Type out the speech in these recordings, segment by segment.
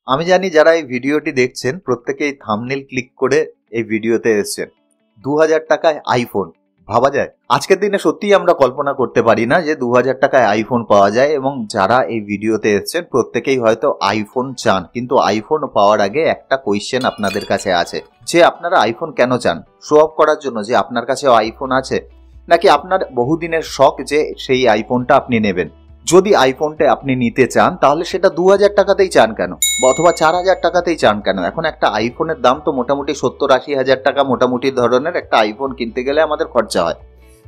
আমি জানি যারা এই ভিডিওটি দেখছেন প্রত্যেকেই থাম্বনেল ক্লিক করে এই ভিডিওতে এসেছেন। 2000 টাকায় আইফোন, ভাবা যায়? আজকের দিনে সত্যিই আমরা কল্পনা করতে পারি না যে 2000 টাকায় আইফোন পাওয়া যায়, এবং যারা এই ভিডিওতে এসেছেন প্রত্যেকেই হয়তো আইফোন চান। কিন্তু আইফোন পাওয়ার আগে একটা কোয়েশ্চেন আপনাদের কাছে আছে যে আপনারা আইফোন কেন চান? শো অফ করার জন্য যে আপনার কাছেও আইফোন আছে, নাকি আপনার বহুদিনের শখ যে সেই আইফোনটা আপনি নেবেন? যদি আইফোনটা আপনি নিতে চান তাহলে সেটা 2000 টাকাতেই চান কেন, অথবা 4000 টাকাতেই চান কেন? এখন একটা আইফোনের দাম তো মোটামুটি 70-80 হাজার টাকা, মোটামুটি ধরনের একটা আইফোন কিনতে গেলে আমাদের খরচা হয়।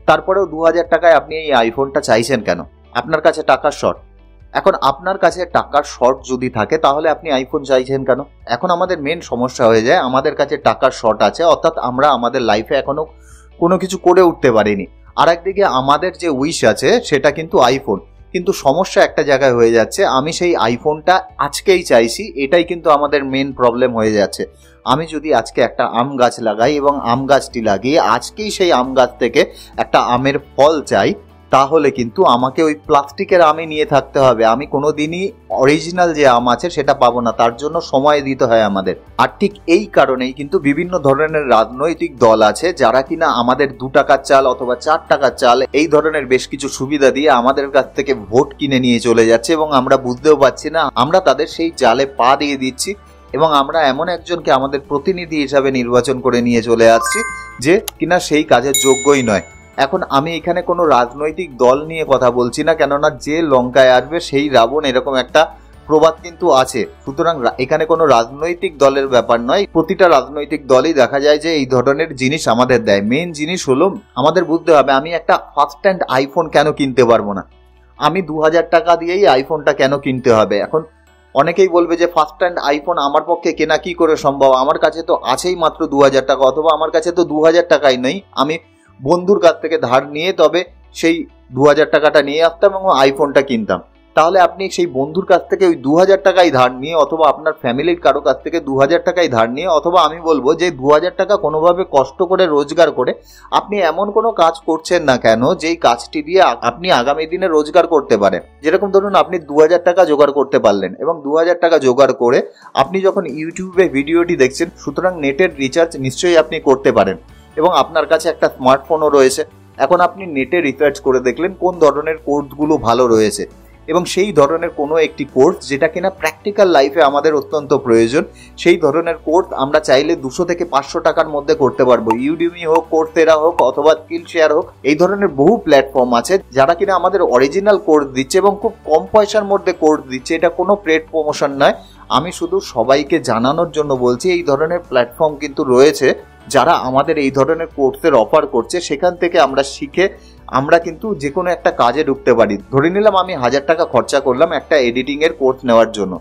তারপরেও 2000 টাকায় আপনি এই আইফোনটা চাইছেন কেন? আপনার কাছে টাকার শর্ট। এখন আপনার কাছে টাকার শর্ট যদি থাকে তাহলে আপনি আইফোন চাইছেন কেন? এখন আমাদের মেন সমস্যা হয়ে যায়, আমাদের কাছে টাকার শর্ট আছে, অর্থাৎ আমরা আমাদের লাইফে এখনো কোনো কিছু করে উঠতে পারিনি। আর একদিকে আমাদের যে উইশ আছে সেটা কিন্তু আইফোন। কিন্তু সমস্যা একটা জায়গায় হয়ে যাচ্ছে, আমি সেই আইফোনটা আজকেই চাইছি, এটাই কিন্তু আমাদের মেন প্রবলেম হয়ে যাচ্ছে। আমি যদি আজকে একটা আম গাছ লাগাই এবং আম গাছটি লাগিয়ে আজকেই সেই আম গাছ থেকে একটা আমের ফল চাই, তাহলে কিন্তু আমাকে ওই প্লাস্টিকের আমই নিয়ে থাকতে হবে। আমি কোনোদিনই অরিজিনাল যে আম আছে সেটা পাবো না, তার জন্য সময় দিতে হয় আমাদের। আর ঠিক এই কারণেই কিন্তু বিভিন্ন ধরনের রাজনৈতিক দল আছে যারা কিনা আমাদের 2 টাকার চাল অথবা 4 টাকার চাল এই ধরনের বেশ কিছু সুবিধা দিয়ে আমাদের কাছ থেকে ভোট কিনে নিয়ে চলে যাচ্ছে, এবং আমরা বুঝতেও পারছি না আমরা তাদের সেই জালে পা দিয়ে দিচ্ছি, এবং আমরা এমন একজনকে আমাদের প্রতিনিধি হিসাবে নির্বাচন করে নিয়ে চলে আসছি যে কিনা সেই কাজের যোগ্যই নয়। এখন আমি এখানে কোনো রাজনৈতিক দল নিয়ে কথা বলছি না, কেননা যে লঙ্কায় আসবে সেই রাবণ, এরকম একটা প্রবাদ কিন্তু আছে। সুতরাং এখানে কোনো রাজনৈতিক দলের ব্যাপার নয়, প্রতিটা রাজনৈতিক দলই দেখা যায় যে এই ধরনের জিনিস আমাদের দেয়। মেন জিনিস হলো আমাদের বুঝতে হবে আমি একটা ফার্স্ট হ্যান্ড আইফোন কেন কিনতে পারবো না, আমি 2000 টাকা দিয়েই আইফোনটা কেন কিনতে হবে? এখন অনেকেই বলবে যে ফার্স্ট হ্যান্ড আইফোন আমার পক্ষে কেনা কি করে সম্ভব, আমার কাছে তো আছেই মাত্র 2000 টাকা, অথবা আমার কাছে তো 2000 টাকাই নেই, আমি বন্ধুর কাছ থেকে ধার নিয়ে তবে সেই 2000 টাকাটা নিয়ে আসতাম এবং আইফোনটা কিনতাম। তাহলে আপনি সেই বন্ধুর কাছ থেকে ওই 2000 টাকাই ধার নিয়ে, অথবা আপনার ফ্যামিলির কারো কাছ থেকে 2000 টাকাই ধার নিয়ে, অথবা আমি বলবো যে 2000 টাকা কোনোভাবে কষ্ট করে রোজগার করে আপনি এমন কোনো কাজ করছেন না কেন যেই কাজটি দিয়ে আপনি আগামী দিনে রোজগার করতে পারেন। যেরকম ধরুন আপনি 2000 টাকা জোগাড় করতে পারলেন, এবং 2000 টাকা জোগাড় করে আপনি যখন ইউটিউবে ভিডিওটি দেখছেন, সুতরাং নেটের রিচার্জ নিশ্চয়ই আপনি করতে পারেন, এবং আপনার কাছে একটা স্মার্টফোনও রয়েছে। এখন আপনি নেটে রিসার্চ করে দেখলেন কোন ধরনের কোর্সগুলো ভালো রয়েছে, এবং সেই ধরনের কোনো একটি কোর্স যেটা কিনা প্র্যাকটিক্যাল লাইফে আমাদের অত্যন্ত প্রয়োজন, সেই ধরনের কোর্স আমরা চাইলে 200 থেকে 500 টাকার মধ্যে করতে পারবো। ইউডিমি হোক, কোর্সেরা হোক, অথবা স্কিলশেয়ার হোক, এই ধরনের বহু প্ল্যাটফর্ম আছে যারা কিনা আমাদের অরিজিনাল কোর্স দিচ্ছে এবং খুব কম পয়সার মধ্যে কোর্স দিচ্ছে। এটা কোনো পেড প্রমোশন নয়, আমি শুধু সবাইকে জানানোর জন্য বলছি এই ধরনের প্ল্যাটফর্ম কিন্তু রয়েছে যারা আমাদের এই ধরনের কোর্সের অফার করছে। সেখান থেকে আমরা শিখে আমরা কিন্তু যে কোনো একটা কাজে ঢুকতে পারি। ধরে নিলাম আমি 1000 টাকা খরচা করলাম একটা এডিটিং এর কোর্স নেওয়ার জন্য।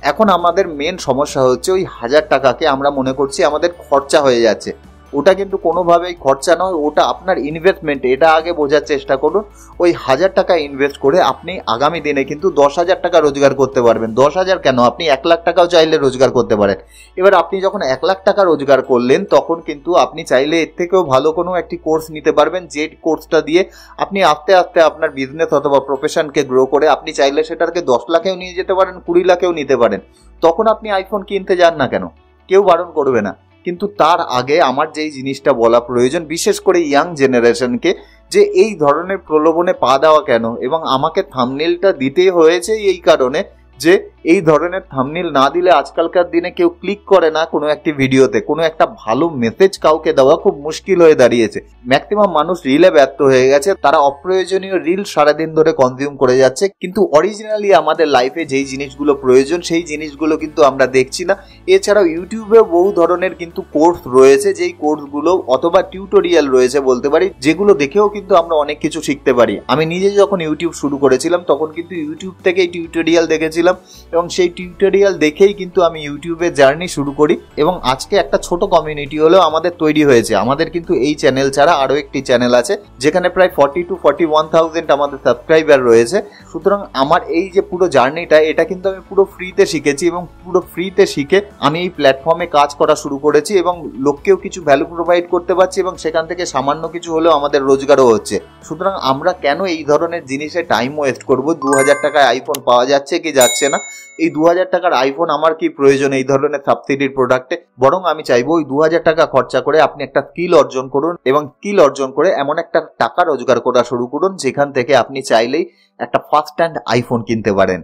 এখন আমাদের মেন সমস্যা হচ্ছে ওই 1000 টাকাকে আমরা মনে করছি আমাদের খরচা হয়ে যাচ্ছে। ওটা কিন্তু কোনোভাবেই খরচা নয়, ওটা আপনার ইনভেস্টমেন্ট। এটা আগে বোঝার চেষ্টা করুন। ওই 1000 টাকা ইনভেস্ট করে আপনি আগামী দিনে কিন্তু 10,000 টাকা রোজগার করতে পারবেন। 10,000 কেন, আপনি 1 লাখ টাকাও চাইলে রোজগার করতে পারেন। এবার আপনি যখন 1 লাখ টাকা রোজগার করলেন, তখন কিন্তু আপনি চাইলে এর থেকেও ভালো কোনো একটি কোর্স নিতে পারবেন, যে কোর্সটা দিয়ে আপনি আস্তে আস্তে আপনার বিজনেস অথবা প্রফেশনকে গ্রো করে আপনি চাইলে সেটাকে 10 লাখেও নিয়ে যেতে পারেন, 20 লাখেও নিতে পারেন। তখন আপনি আইফোন কিনতে যান না কেন, কেউ বারণ করবে না। কিন্তু তার আগে আমার যেই জিনিসটা বলা প্রয়োজন, বিশেষ করে ইয়াং জেনারেশনকে, যে এই ধরনের প্রলোভনে পা দেওয়া কেন, এবং আমাকে থাম্বনেলটা দিতে হয়েছে এই কারণে যে এই ধরনের থাম্বনেল না দিলে আজকালকার দিনে কেউ ক্লিক করে না কোনো একটি ভিডিওতে। কোনো একটা ভালো মেসেজ কাউকে দেওয়া খুব মুশকিল হয়ে দাঁড়িয়েছে। ম্যাক্সিমাম মানুষ রিলে ব্যর্থ হয়ে গেছে, তারা অপ্রয়োজনীয় রিল সারাদিন ধরে কনজিউম করে যাচ্ছে, কিন্তু অরিজিনালি আমাদের লাইফে যেই জিনিসগুলো প্রয়োজন সেই জিনিসগুলো কিন্তু আমরা দেখছি না। এছাড়াও ইউটিউবেও বহু ধরনের কিন্তু কোর্স রয়েছে, যেই কোর্সগুলো অথবা টিউটোরিয়াল রয়েছে বলতে পারি, যেগুলো দেখেও কিন্তু আমরা অনেক কিছু শিখতে পারি। আমি নিজে যখন ইউটিউব শুরু করেছিলাম তখন কিন্তু ইউটিউব থেকেই টিউটোরিয়াল দেখেছিলাম, এবং সেই টিউটোরিয়াল দেখেই কিন্তু আমি ইউটিউবের জার্নি শুরু করি, এবং আজকে একটা ছোট কমিউনিটি হলেও আমাদের তৈরি হয়েছে। আমাদের কিন্তু এই চ্যানেল ছাড়া আরও একটি চ্যানেল আছে যেখানে প্রায় 40-41,000 আমাদের সাবস্ক্রাইবার রয়েছে। সুতরাং আমার এই যে পুরো জার্নিটা, এটা কিন্তু আমি পুরো ফ্রিতে শিখেছি, এবং পুরো ফ্রিতে শিখে আমি এই প্ল্যাটফর্মে কাজ করা শুরু করেছি, এবং লোককেও কিছু ভ্যালু প্রোভাইড করতে পারছি, এবং সেখান থেকে সামান্য কিছু হলেও আমাদের রোজগারও হচ্ছে। সুতরাং আমরা কেন এই ধরনের জিনিসে টাইম ওয়েস্ট করব? 2000 টাকায় আইফোন পাওয়া যাচ্ছে কি যাচ্ছে না, এই 2000 টাকার আইফোন আমার কি প্রয়োজন এই ধরনের সাবসিডির প্রোডাক্টে। বরং আমি চাইবো ওই 2000 টাকা খরচা করে আপনি একটা স্কিল অর্জন করুন, এবং স্কিল অর্জন করে এমন একটা টাকা রোজগার করা শুরু করুন যেখান থেকে আপনি চাইলেই একটা ফার্স্ট হ্যান্ড আইফোন কিনতে পারেন।